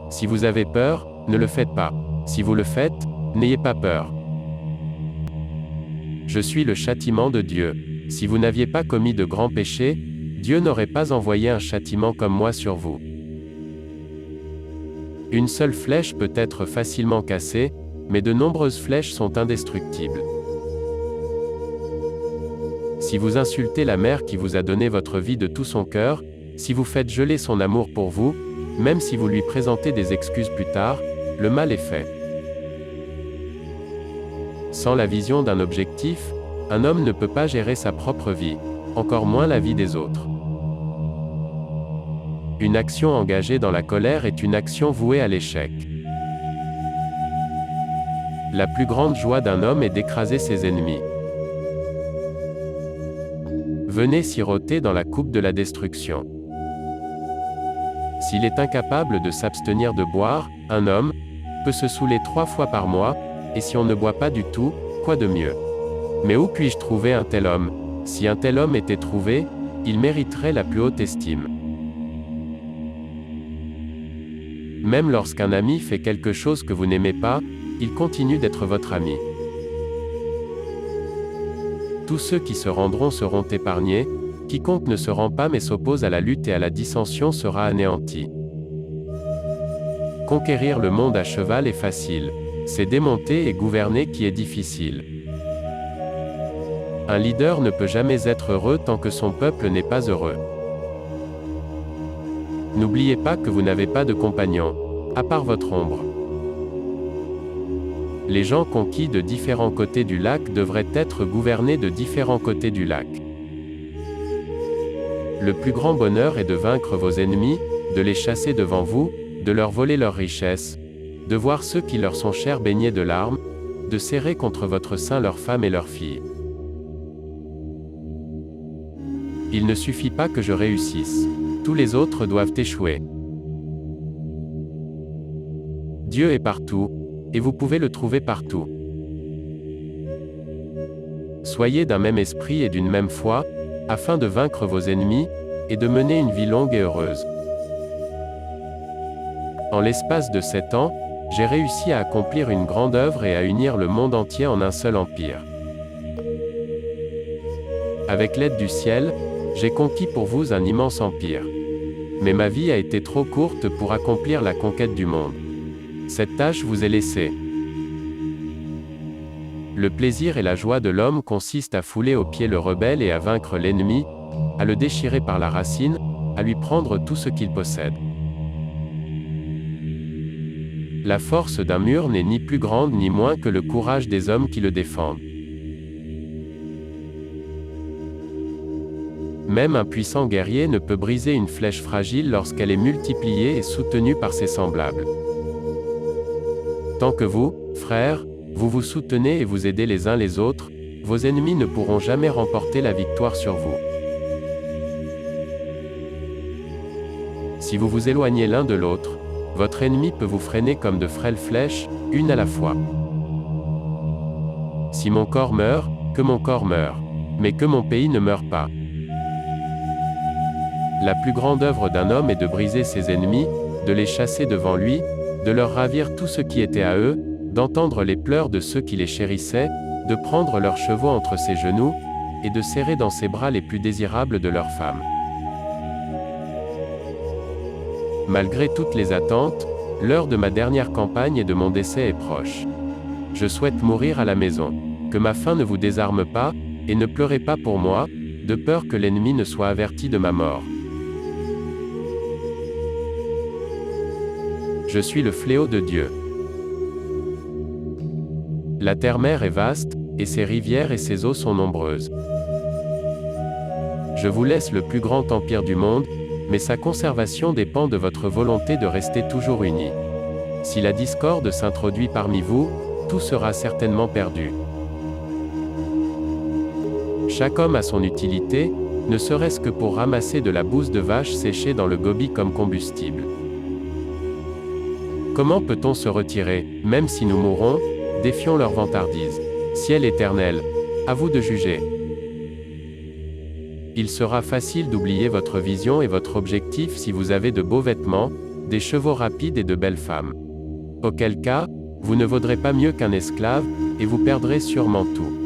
Si vous avez peur, ne le faites pas. Si vous le faites, n'ayez pas peur. Je suis le châtiment de Dieu. Si vous n'aviez pas commis de grands péchés, Dieu n'aurait pas envoyé un châtiment comme moi sur vous. Une seule flèche peut être facilement cassée, mais de nombreuses flèches sont indestructibles. Si vous insultez la mère qui vous a donné votre vie de tout son cœur, si vous faites geler son amour pour vous, même si vous lui présentez des excuses plus tard, le mal est fait. Sans la vision d'un objectif, un homme ne peut pas gérer sa propre vie, encore moins la vie des autres. Une action engagée dans la colère est une action vouée à l'échec. La plus grande joie d'un homme est d'écraser ses ennemis. Venez siroter dans la coupe de la destruction. S'il est incapable de s'abstenir de boire, un homme peut se saouler 3 fois par mois, et si on ne boit pas du tout, quoi de mieux? Mais où puis-je trouver un tel homme? Si un tel homme était trouvé, il mériterait la plus haute estime. Même lorsqu'un ami fait quelque chose que vous n'aimez pas, il continue d'être votre ami. Tous ceux qui se rendront seront épargnés, quiconque ne se rend pas mais s'oppose à la lutte et à la dissension sera anéanti. Conquérir le monde à cheval est facile. C'est démonter et gouverner qui est difficile. Un leader ne peut jamais être heureux tant que son peuple n'est pas heureux. N'oubliez pas que vous n'avez pas de compagnon, à part votre ombre. Les gens conquis de différents côtés du lac devraient être gouvernés de différents côtés du lac. Le plus grand bonheur est de vaincre vos ennemis, de les chasser devant vous, de leur voler leurs richesses, de voir ceux qui leur sont chers baignés de larmes, de serrer contre votre sein leurs femmes et leurs filles. Il ne suffit pas que je réussisse. Tous les autres doivent échouer. Dieu est partout, et vous pouvez le trouver partout. Soyez d'un même esprit et d'une même foi, afin de vaincre vos ennemis, et de mener une vie longue et heureuse. En l'espace de 7 ans, j'ai réussi à accomplir une grande œuvre et à unir le monde entier en un seul empire. Avec l'aide du ciel, j'ai conquis pour vous un immense empire. Mais ma vie a été trop courte pour accomplir la conquête du monde. Cette tâche vous est laissée. Le plaisir et la joie de l'homme consistent à fouler aux pieds le rebelle et à vaincre l'ennemi, à le déchirer par la racine, à lui prendre tout ce qu'il possède. La force d'un mur n'est ni plus grande ni moins que le courage des hommes qui le défendent. Même un puissant guerrier ne peut briser une flèche fragile lorsqu'elle est multipliée et soutenue par ses semblables. Tant que vous, frères, vous vous soutenez et vous aidez les uns les autres, vos ennemis ne pourront jamais remporter la victoire sur vous. Si vous vous éloignez l'un de l'autre, votre ennemi peut vous freiner comme de frêles flèches, une à la fois. Si mon corps meurt, que mon corps meure, mais que mon pays ne meure pas. La plus grande œuvre d'un homme est de briser ses ennemis, de les chasser devant lui, de leur ravir tout ce qui était à eux, d'entendre les pleurs de ceux qui les chérissaient, de prendre leurs chevaux entre ses genoux, et de serrer dans ses bras les plus désirables de leurs femmes. Malgré toutes les attentes, l'heure de ma dernière campagne et de mon décès est proche. Je souhaite mourir à la maison. Que ma fin ne vous désarme pas, et ne pleurez pas pour moi, de peur que l'ennemi ne soit averti de ma mort. Je suis le fléau de Dieu. La terre-mère est vaste, et ses rivières et ses eaux sont nombreuses. Je vous laisse le plus grand empire du monde, mais sa conservation dépend de votre volonté de rester toujours unis. Si la discorde s'introduit parmi vous, tout sera certainement perdu. Chaque homme a son utilité, ne serait-ce que pour ramasser de la bouse de vache séchée dans le gobi comme combustible. Comment peut-on se retirer, même si nous mourons? Défions leur vantardise. Ciel éternel, à vous de juger. Il sera facile d'oublier votre vision et votre objectif si vous avez de beaux vêtements, des chevaux rapides et de belles femmes. Auquel cas, vous ne vaudrez pas mieux qu'un esclave, et vous perdrez sûrement tout.